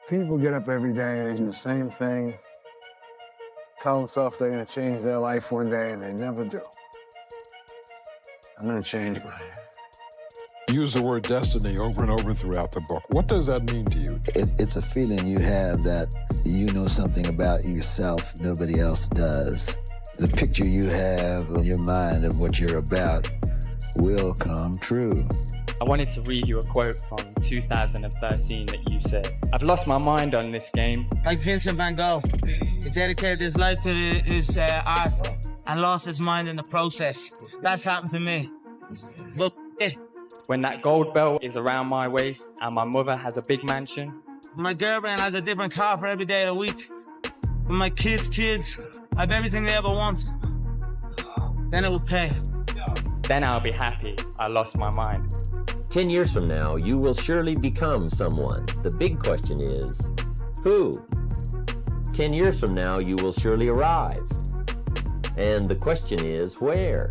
People get up every day and they do the same thing, tell themselves they're gonna change their life one day, and they never do. I'm gonna change mine. Use the word destiny over and over throughout the book. What does that mean to you? It's a feeling you have that you know something about yourself nobody else does. The picture you have in your mind of what you're about will come true. I wanted to read you a quote from 2013 that you said, "I've lost my mind on this game." Like Vincent van Gogh, he dedicated his life to his art and lost his mind in the process. That's happened to me. But when that gold belt is around my waist and my mother has a big mansion, my girlfriend has a different car for every day of the week, when my kids have everything they ever want, then it will pay. then I'll be happy I lost my mind. 10 years from now, you will surely become someone. The big question is, who? 10 years from now, you will surely arrive. And the question is, where?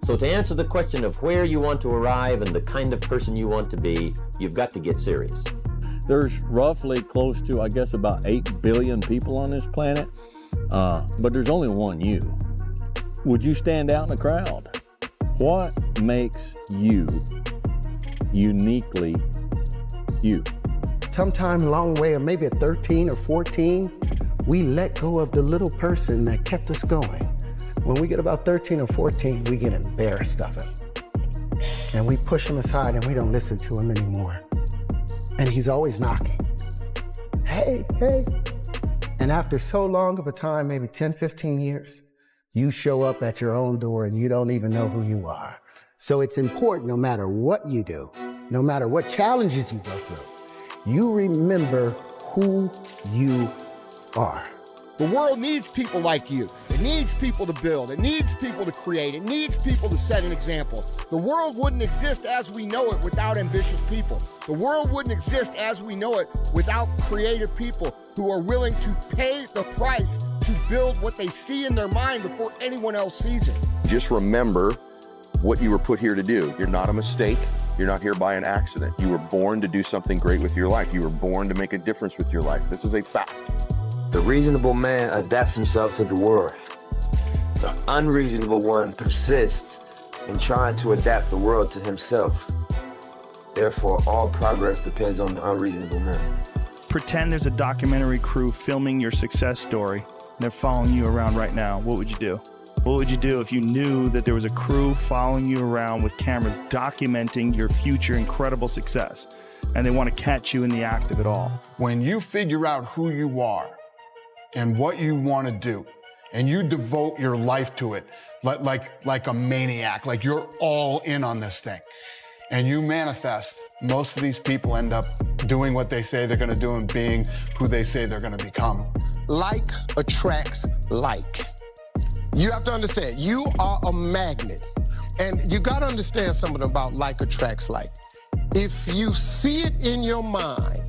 So to answer the question of where you want to arrive and the kind of person you want to be, you've got to get serious. There's roughly close to, I guess, about 8 billion people on this planet, but there's only one you. Would you stand out in a crowd? What makes you uniquely you? Sometime along the way, or maybe at 13 or 14, we let go of the little person that kept us going. When we get about 13 or 14, we get embarrassed of him. And we push him aside and we don't listen to him anymore. And he's always knocking. Hey, hey. And after so long of a time, maybe 10, 15 years, you show up at your own door and you don't even know who you are. So it's important, no matter what you do, no matter what challenges you go through, you remember who you are. The world needs people like you. It needs people to build. It needs people to create. It needs people to set an example. The world wouldn't exist as we know it without ambitious people. The world wouldn't exist as we know it without creative people who are willing to pay the price to build what they see in their mind before anyone else sees it. Just remember what you were put here to do. You're not a mistake. You're not here by an accident. You were born to do something great with your life. You were born to make a difference with your life. This is a fact. The reasonable man adapts himself to the world. The unreasonable one persists in trying to adapt the world to himself. Therefore, all progress depends on the unreasonable man. Pretend there's a documentary crew filming your success story. They're following you around right now. What would you do? What would you do if you knew that there was a crew following you around with cameras documenting your future incredible success, and they want to catch you in the act of it all? When you figure out who you are and what you want to do, and you devote your life to it like a maniac, like you're all in on this thing, and you manifest, most of these people end up doing what they say they're going to do and being who they say they're going to become. Like attracts like. You have to understand, you are a magnet. And you got to understand something about like attracts like. If you see it in your mind,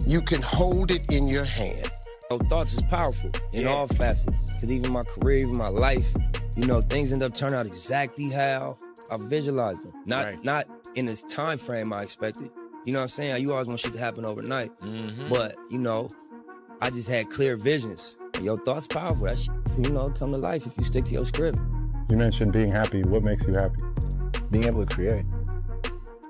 you can hold it in your hand. Thoughts is powerful in all facets. Because even my career, even my life, you know, things end up turning out exactly how I visualized them. Not in this time frame I expected. You know what I'm saying? You always want shit to happen overnight. But, you know, I just had clear visions. Your thoughts powerful. That shit, you know, come to life if you stick to your script. You mentioned being happy. What makes you happy? Being able to create.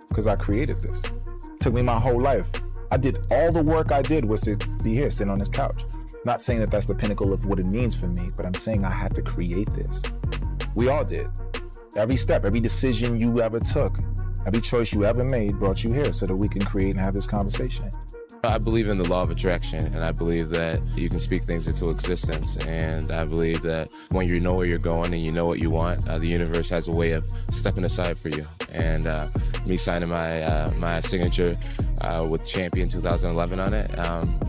Because I created this. It took me my whole life. I did all the work I did was to be here, sitting on this couch. Not saying that that's the pinnacle of what it means for me, but I'm saying I had to create this. We all did. Every step, every decision you ever took, every choice you ever made brought you here so that we can create and have this conversation. I believe in the law of attraction, and I believe that you can speak things into existence. And I believe that when you know where you're going and you know what you want, the universe has a way of stepping aside for you. And me signing my signature with Champion 2011 on it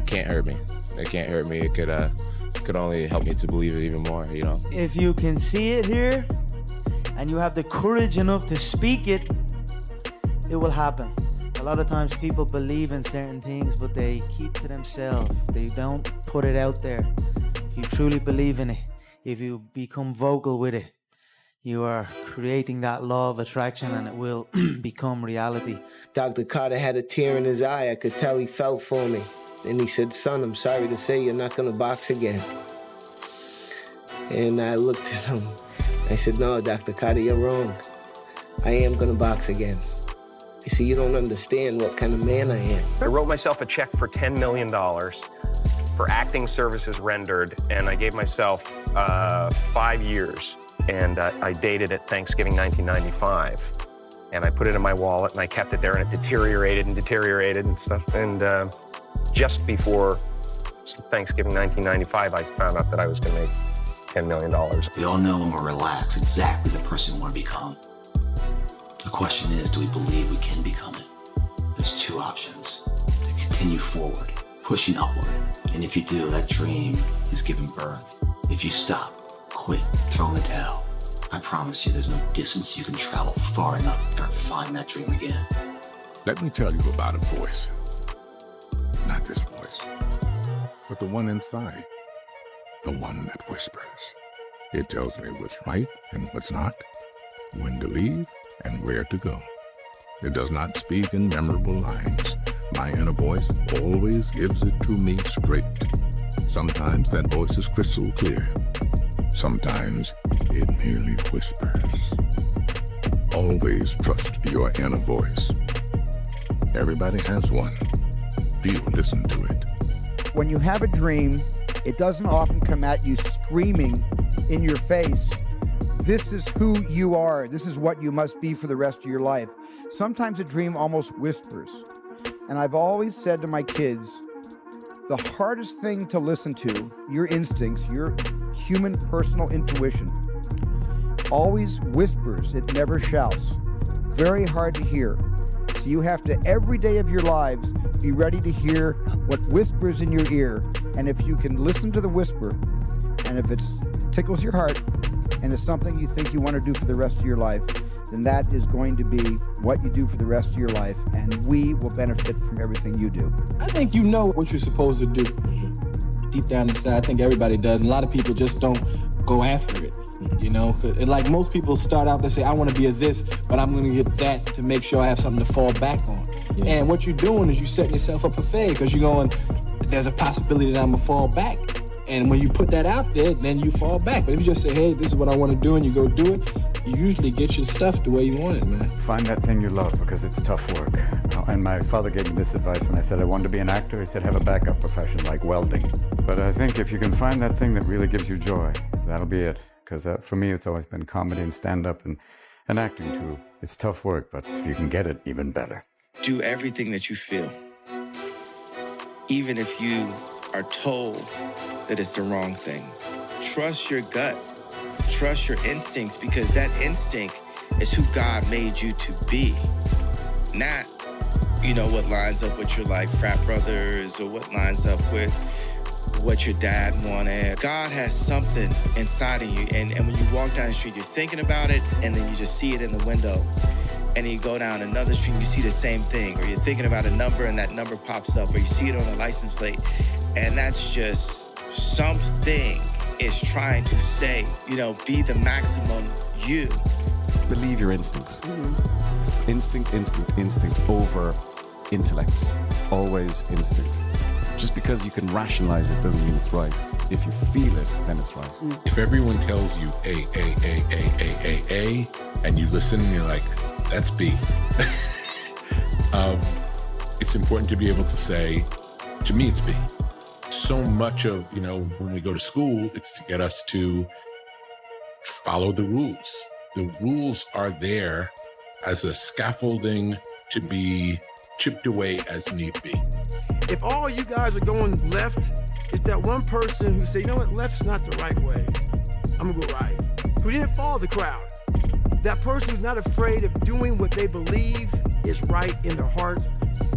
can't hurt me. It can't hurt me. It could only help me to believe it even more, you know. If you can see it here, and you have the courage enough to speak it, it will happen. A lot of times people believe in certain things, but they keep to themselves. They don't put it out there. If you truly believe in it, if you become vocal with it, you are creating that law of attraction, and it will become reality. Dr. Carter had a tear in his eye. I could tell he felt for me. And he said, son, I'm sorry to say you're not going to box again. And I looked at him. I said, no, Dr. Carter, you're wrong. I am going to box again. He said, you don't understand what kind of man I am. I wrote myself a check for $10 million for acting services rendered, and I gave myself 5 years. And I dated at Thanksgiving 1995. And I put it in my wallet, and I kept it there, and it deteriorated and stuff. And just before Thanksgiving 1995, I found out that I was going to make $10 million. We all know when we're relaxed exactly the person we want to become. The question is, do we believe we can become it? There's two options. To continue forward, pushing upward. And if you do, that dream is giving birth. If you stop, quit, throw in the towel, I promise you there's no distance you can travel far enough to find that dream again. Let me tell you about a voice. Not this voice, but the one inside. The one that whispers. It tells me what's right and what's not, when to leave and where to go. It does not speak in memorable lines. My inner voice always gives it to me straight. Sometimes that voice is crystal clear. Sometimes it merely whispers. Always trust your inner voice. Everybody has one. Few listen to it. When you have a dream, it doesn't often come at you screaming in your face, this is who you are, this is what you must be for the rest of your life. Sometimes a dream almost whispers. And I've always said to my kids, the hardest thing to listen to, your instincts, your human personal intuition, always whispers, it never shouts. Very hard to hear. So you have to, every day of your lives, be ready to hear what whispers in your ear. And if you can listen to the whisper, and if it tickles your heart, and it's something you think you want to do for the rest of your life, then that is going to be what you do for the rest of your life, and we will benefit from everything you do. I think you know what you're supposed to do. Deep down inside, I think everybody does, and a lot of people just don't go after it. You know, like most people start out, they say, I want to be a this, but I'm going to get that to make sure I have something to fall back on. Yeah. And what you're doing is you're setting yourself up for failure, because you're going, there's a possibility that I'm going to fall back. And when you put that out there, then you fall back. But if you just say, hey, this is what I want to do, and you go do it, you usually get your stuff the way you want it, man. Find that thing you love, because it's tough work. And my father gave me this advice when I said I wanted to be an actor. He said, have a backup profession like welding. But I think if you can find that thing that really gives you joy, that'll be it. Because for me, it's always been comedy and stand-up and acting too. It's tough work, but if you can get it, even better. Do everything that you feel. Even if you are told that it's the wrong thing. Trust your gut. Trust your instincts, because that instinct is who God made you to be. Not, you know, what lines up with your like frat brothers or what lines up with what your dad wanted. God has something inside of you, and when you walk down the street, you're thinking about it, and then you just see it in the window. And then you go down another street, you see the same thing, or you're thinking about a number and that number pops up, or you see it on a license plate, and that's just something is trying to say, you know, be the maximum you. Believe your instincts. Mm-hmm. Instinct over intellect. Always instinct. Just because you can rationalize it doesn't mean it's right. If you feel it, then it's right. If everyone tells you A, and you listen and you're like, that's B. It's important to be able to say, to me, it's B. So much of, you know, when we go to school, it's to get us to follow the rules. The rules are there as a scaffolding to be chipped away as need be. If all you guys are going left, it's that one person who say, you know what, left's not the right way. I'm gonna go right. Who didn't follow the crowd. That person who's not afraid of doing what they believe is right in their heart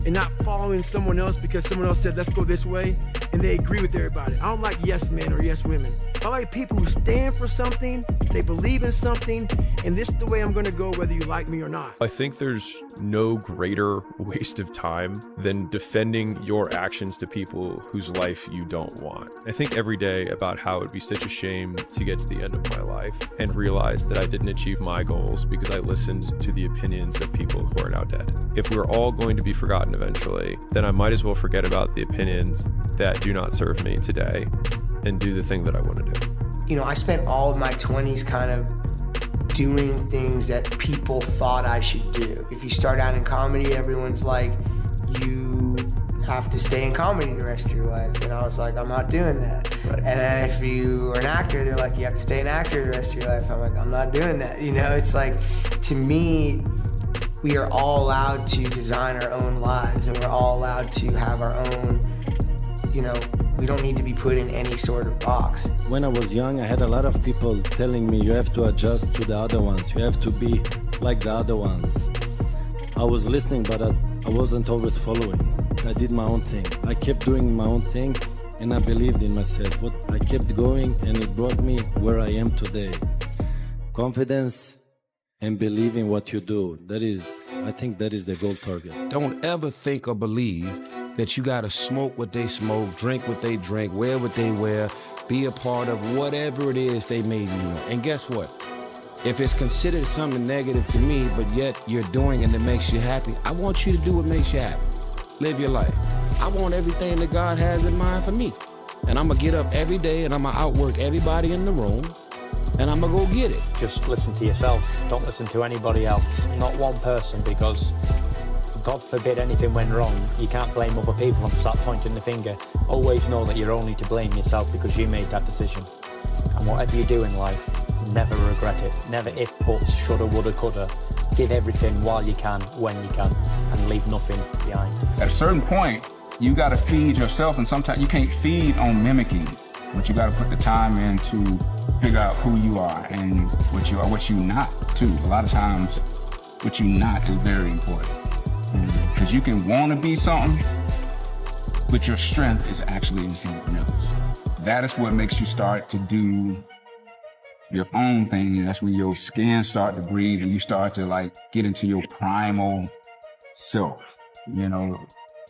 and not following someone else because someone else said, let's go this way, and they agree with everybody. I don't like yes men or yes women. I like people who stand for something, they believe in something, and this is the way I'm gonna go whether you like me or not. I think there's no greater waste of time than defending your actions to people whose life you don't want. I think every day about how it would be such a shame to get to the end of my life and realize that I didn't achieve my goals because I listened to the opinions of people who are now dead. If we're all going to be forgotten eventually, then I might as well forget about the opinions that do not serve me today and do the thing that I want to do. You know, I spent all of my 20s kind of doing things that people thought I should do. If you start out in comedy, everyone's like, you have to stay in comedy the rest of your life. And I was like, I'm not doing that. Right. And then if you are an actor, they're like, you have to stay an actor the rest of your life. I'm like, I'm not doing that. You know, it's like, to me, we are all allowed to design our own lives, and we're all allowed to have our own, you know, we don't need to be put in any sort of box. When I was young, I had a lot of people telling me, you have to adjust to the other ones. You have to be like the other ones. I was listening, but I wasn't always following. I did my own thing. I kept doing my own thing, and I believed in myself. I kept going, and it brought me where I am today. Confidence and believe in what you do. I think that is the goal target. Don't ever think or believe that you gotta smoke what they smoke, drink what they drink, wear what they wear, be a part of whatever it is they made you want. And guess what? If it's considered something negative to me, but yet you're doing it and it makes you happy, I want you to do what makes you happy. Live your life. I want everything that God has in mind for me. And I'm gonna get up every day and I'm gonna outwork everybody in the room, and I'm gonna go get it. Just listen to yourself. Don't listen to anybody else. Not one person, because God forbid anything went wrong, you can't blame other people and start pointing the finger. Always know that you're only to blame yourself because you made that decision. And whatever you do in life, never regret it. Never if, buts, shoulda, woulda, coulda. Give everything while you can, when you can, and leave nothing behind. At a certain point, you gotta feed yourself, and sometimes you can't feed on mimicking, but you gotta put the time in to figure out who you are and what you not too. A lot of times, what you not is very important. Because you can want to be something, but your strength is actually in something else. That is what makes you start to do your own thing. That's when your skin start to breathe and you start to like get into your primal self, you know.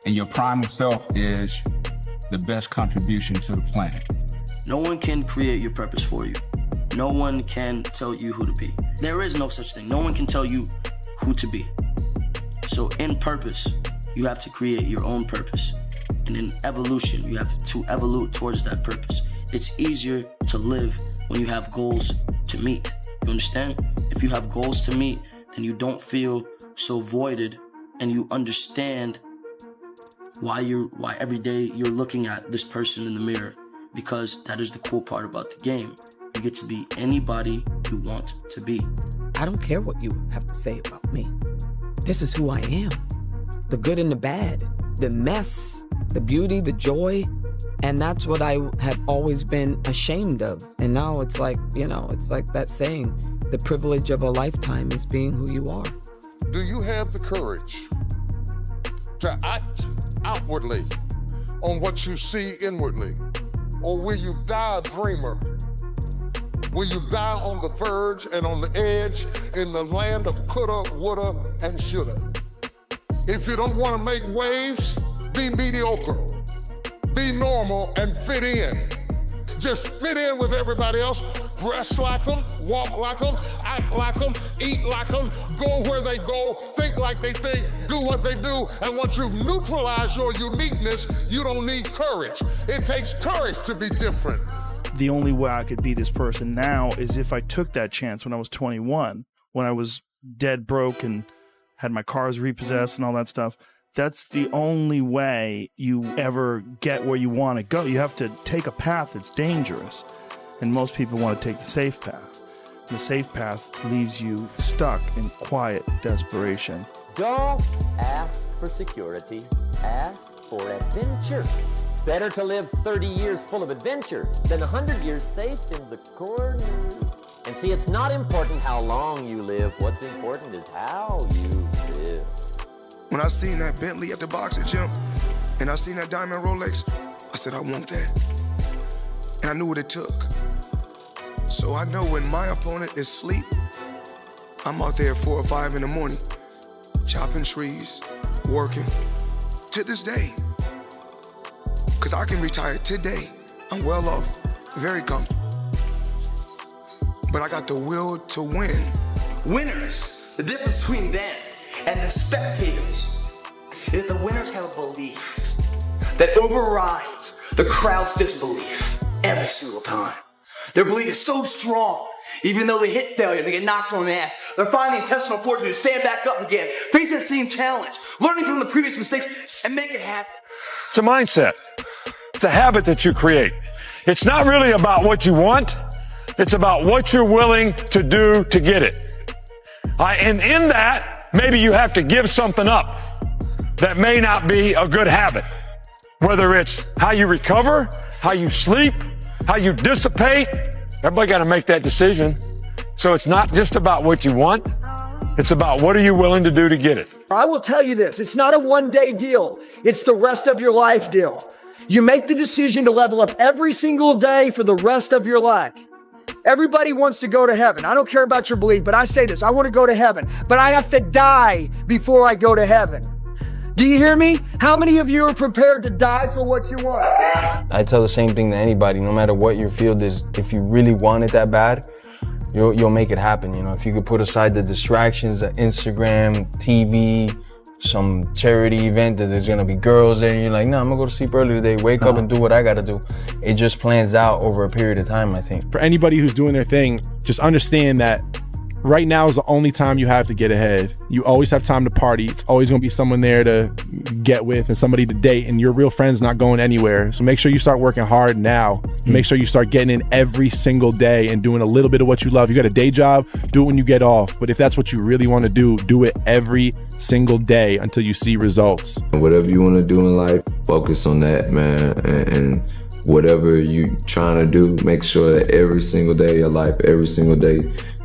And your primal self is the best contribution to the planet. No one can create your purpose for you. No one can tell you who to be. There is no such thing. No one can tell you who to be. So in purpose, you have to create your own purpose. And in evolution, you have to evolve towards that purpose. It's easier to live when you have goals to meet. You understand? If you have goals to meet, then you don't feel so voided, and you understand why every day you're looking at this person in the mirror, because that is the cool part about the game. You get to be anybody you want to be. I don't care what you have to say about me. This is who I am. The good and the bad, the mess, the beauty, the joy. And that's what I have always been ashamed of. And now it's like, you know, it's like that saying, the privilege of a lifetime is being who you are. Do you have the courage to act outwardly on what you see inwardly? Or will you die a dreamer? Will you die on the verge and on the edge in the land of coulda, woulda, and shoulda? If you don't want to make waves, be mediocre. Be normal and fit in. Just fit in with everybody else. Dress like them, walk like them, act like them, eat like them, go where they go, think like they think, do what they do. And once you've neutralized your uniqueness, you don't need courage. It takes courage to be different. The only way I could be this person now is if I took that chance when I was 21, when I was dead broke and had my cars repossessed and all that stuff. That's the only way you ever get where you want to go. You have to take a path that's dangerous. And most people want to take the safe path. The safe path leaves you stuck in quiet desperation. Don't ask for security, ask for adventure. Better to live 30 years full of adventure than 100 years safe in the corner. And see, it's not important how long you live. What's important is how you live. When I seen that Bentley at the boxing gym, and I seen that diamond Rolex, I said, I want that. And I knew what it took. So I know when my opponent is asleep, I'm out there at 4 or 5 in the morning, chopping trees, working, to this day. Because I can retire today. I'm well off, very comfortable. But I got the will to win. Winners, the difference between them and the spectators is the winners have a belief that overrides the crowd's disbelief every single time. Their belief is so strong, even though they hit failure, they get knocked on the ass, they're finding the intestinal fortitude to stand back up again, face that same challenge, learning from the previous mistakes, and make it happen. It's a mindset. It's a habit that you create. It's not really about what you want. It's about what you're willing to do to get it. And in that, maybe you have to give something up that may not be a good habit. Whether it's how you recover, how you sleep, how you dissipate, everybody got to make that decision. So it's not just about what you want. It's about what are you willing to do to get it. I will tell you this, it's not a one-day deal. It's the rest of your life deal. You make the decision to level up every single day for the rest of your life. Everybody wants to go to heaven. I don't care about your belief, but I say this, I want to go to heaven, but I have to die before I go to heaven. Do you hear me? How many of you are prepared to die for what you want? I tell the same thing to anybody, no matter what your field is, if you really want it that bad, you'll make it happen. You know, if you could put aside the distractions, the Instagram, TV, some charity event that there's gonna be girls there, and you're like, no, I'm gonna go to sleep early today, wake up and do what I gotta do. It just plans out over a period of time, I think. For anybody who's doing their thing, just understand that right now is the only time you have to get ahead. You always have time to party. It's always gonna be someone there to get with and somebody to date, and your real friend's not going anywhere. So make sure you start working hard now. Make sure you start getting in every single day and doing a little bit of what you love. You got a day job, do it when you get off. But if that's what you really wanna do it every single day until you see results. Whatever you wanna do in life, focus on that, man. And whatever you trying to do, make sure that every single day of your life, every single day,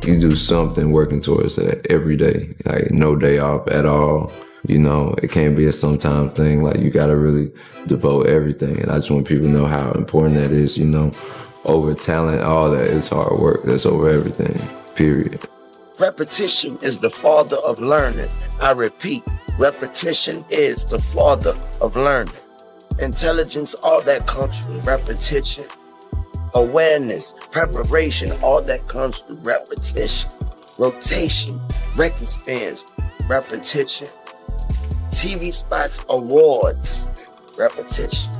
you do something working towards that every day. Like no day off at all. You know, it can't be a sometime thing. Like you gotta really devote everything. And I just want people to know how important that is, you know, over talent, all that is hard work. That's over everything, period. Repetition is the father of learning. I repeat, repetition is the father of learning. Intelligence, all that comes from repetition. Awareness, preparation, all that comes from repetition. Rotation, record spins, repetition. TV spots, awards, repetition.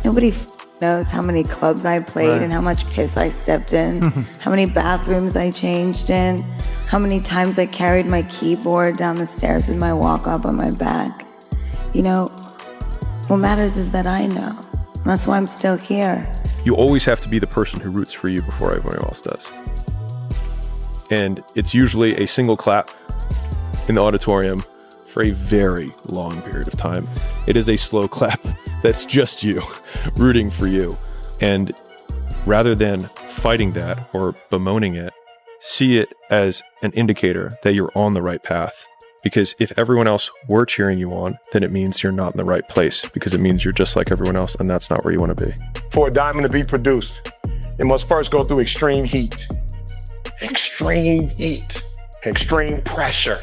Nobody knows how many clubs I played and how much piss I stepped in, how many bathrooms I changed in, how many times I carried my keyboard down the stairs with my walk-up on my back. You know, what matters is that I know. And that's why I'm still here. You always have to be the person who roots for you before everyone else does. And it's usually a single clap in the auditorium for a very long period of time. It is a slow clap that's just you rooting for you. And rather than fighting that or bemoaning it, see it as an indicator that you're on the right path. Because if everyone else were cheering you on, then it means you're not in the right place, because it means you're just like everyone else, and that's not where you want to be. For a diamond to be produced, it must first go through extreme heat. Extreme heat. Extreme pressure.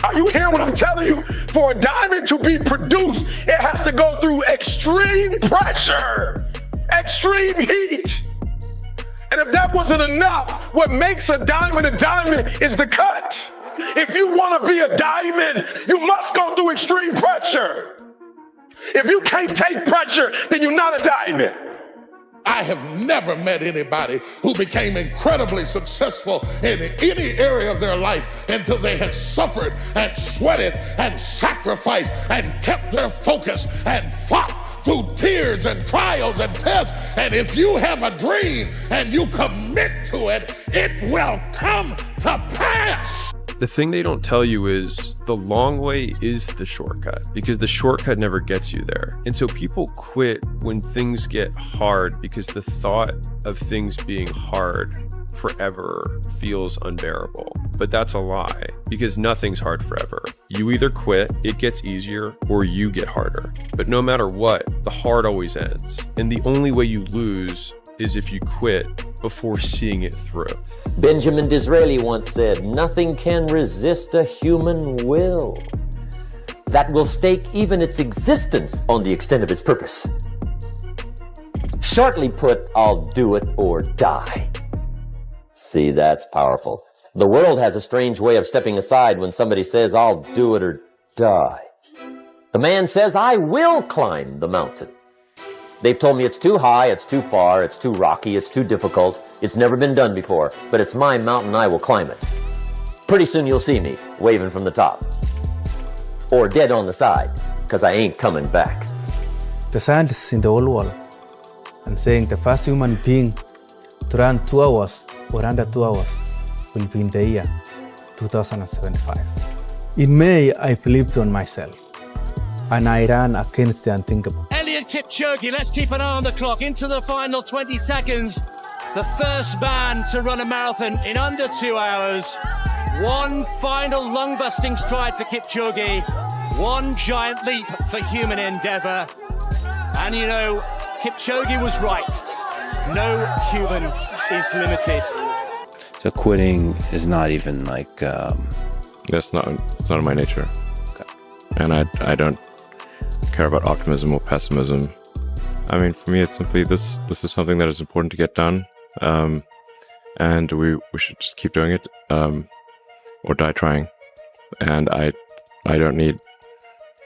Are you hearing what I'm telling you? For a diamond to be produced, it has to go through extreme pressure. Extreme heat. And if that wasn't enough, what makes a diamond is the cut. If you want to be a diamond, you must go through extreme pressure. If you can't take pressure, then you're not a diamond. I have never met anybody who became incredibly successful in any area of their life until they had suffered and sweated and sacrificed and kept their focus and fought through tears and trials and tests. And if you have a dream and you commit to it, it will come to pass. The thing they don't tell you is the long way is the shortcut, because the shortcut never gets you there. And so people quit when things get hard because the thought of things being hard forever feels unbearable. But that's a lie, because nothing's hard forever. You either quit, it gets easier, or you get harder. But no matter what, the hard always ends. And the only way you lose is if you quit before seeing it through. Benjamin Disraeli once said, "Nothing can resist a human will that will stake even its existence on the extent of its purpose." Shortly put, I'll do it or die. See, that's powerful. The world has a strange way of stepping aside when somebody says, "I'll do it or die." The man says, "I will climb the mountain." They've told me it's too high, it's too far, it's too rocky, it's too difficult, it's never been done before, but it's my mountain, I will climb it. Pretty soon you'll see me waving from the top. Or dead on the side, because I ain't coming back. The scientists in the whole world and saying the first human being to run 2 hours or under 2 hours will be in the year 2075. In May, I believed on myself, and I ran against the unthinkable. Eliud Kipchoge, let's keep an eye on the clock. Into the final 20 seconds. The first man to run a marathon in under 2 hours. One final lung-busting stride for Kipchoge. One giant leap for human endeavor. And you know, Kipchoge was right. No human is limited. So quitting is not even like... It's not in my nature. Okay. And I don't care about optimism or pessimism. I mean, for me, it's simply this is something that is important to get done. And we should just keep doing it, or die trying. And I don't need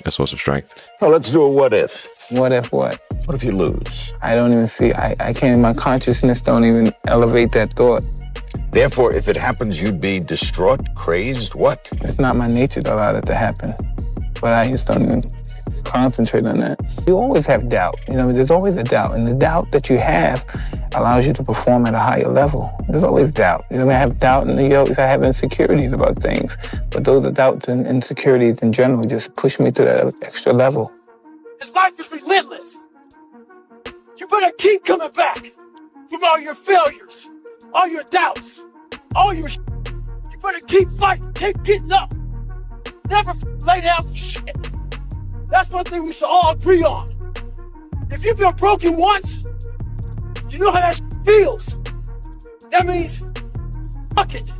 a source of strength. Oh, let's do a what if. What if what? What if you lose? I don't even see, I can't, my consciousness don't even elevate that thought. Therefore, if it happens, you'd be distraught, crazed, what? It's not my nature to allow that to happen. But I just don't even concentrate on that. You always have doubt. You know, there's always a doubt. And the doubt that you have allows you to perform at a higher level. There's always doubt. You know, I have doubt and you always have insecurities about things. But those doubts and insecurities in general just push me to that extra level. His life is relentless. You better keep coming back from all your failures, all your doubts, all your shit. You better keep fighting, keep getting up. Never lay down for shit. That's one thing we should all agree on. If you've been broken once, you know how that shit feels. That means, fuck it.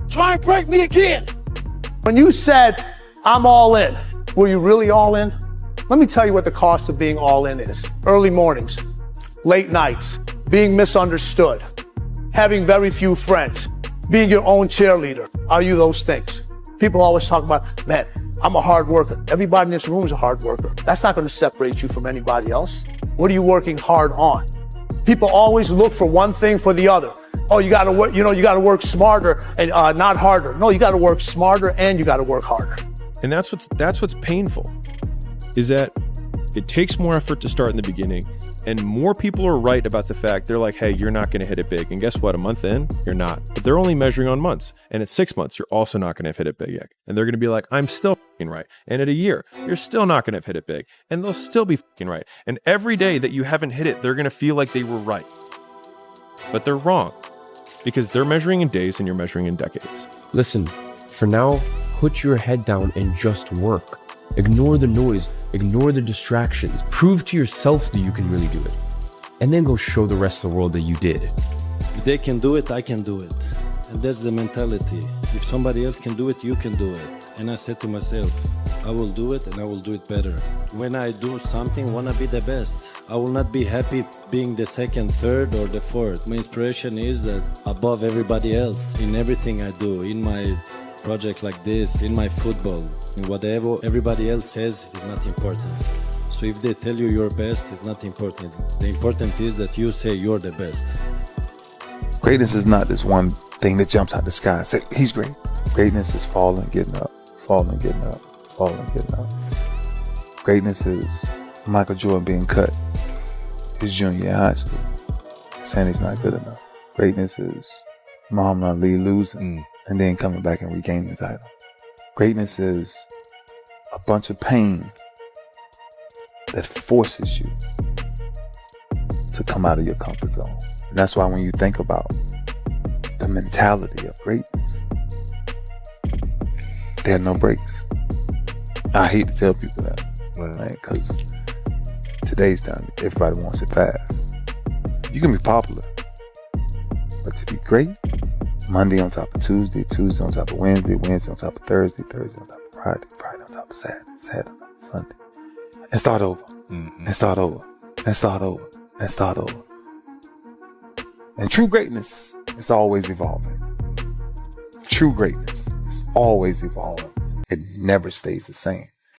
Try and break me again. When you said, I'm all in, were you really all in? Let me tell you what the cost of being all in is. Early mornings, late nights, being misunderstood, having very few friends, being your own cheerleader. Are you those things? People always talk about, man, I'm a hard worker. Everybody in this room is a hard worker. That's not going to separate you from anybody else. What are you working hard on? People always look for one thing for the other. Oh, you got to work, you got to work smarter and not harder. No, you got to work smarter and you got to work harder. And that's what's painful, is that it takes more effort to start in the beginning. And more people are right about the fact, they're like, hey, you're not going to hit it big. And guess what? A month in, you're not. But they're only measuring on months. And at 6 months, you're also not going to have hit it big yet. And they're going to be like, I'm still f***ing right. And at a year, you're still not going to have hit it big. And they'll still be f***ing right. And every day that you haven't hit it, they're going to feel like they were right. But they're wrong. Because they're measuring in days and you're measuring in decades. Listen, for now, put your head down and just work. Ignore the noise. Ignore the distractions. Prove to yourself that you can really do it. And then go show the rest of the world that you did. If they can do it, I can do it. And that's the mentality. If somebody else can do it, you can do it. And I said to myself, I will do it and I will do it better. When I do something, I want to be the best. I will not be happy being the second, third, or the fourth. My inspiration is that above everybody else, in everything I do, in my project like this, in my football, in whatever everybody else says is not important. So if they tell you you're best, it's not important. The important is that you say you're the best. Greatness is not this one thing that jumps out the sky and say, he's great. Greatness is falling, getting up, falling, getting up, falling, getting up. Greatness is Michael Jordan being cut his junior in high school, saying he's not good enough. Greatness is Muhammad Ali losing and then coming back and regaining the title. Greatness is a bunch of pain that forces you to come out of your comfort zone. And that's why when you think about the mentality of greatness, there are no breaks. I hate to tell people that, right? Because today's time, everybody wants it fast. You can be popular, but to be great, Monday on top of Tuesday, Tuesday on top of Wednesday, Wednesday on top of Thursday, Thursday on top of Friday, Friday on top of Saturday, Saturday on top of Sunday, and start over, and start over, and start over, and start over. And true greatness is always evolving. True greatness is always evolving. It never stays the same.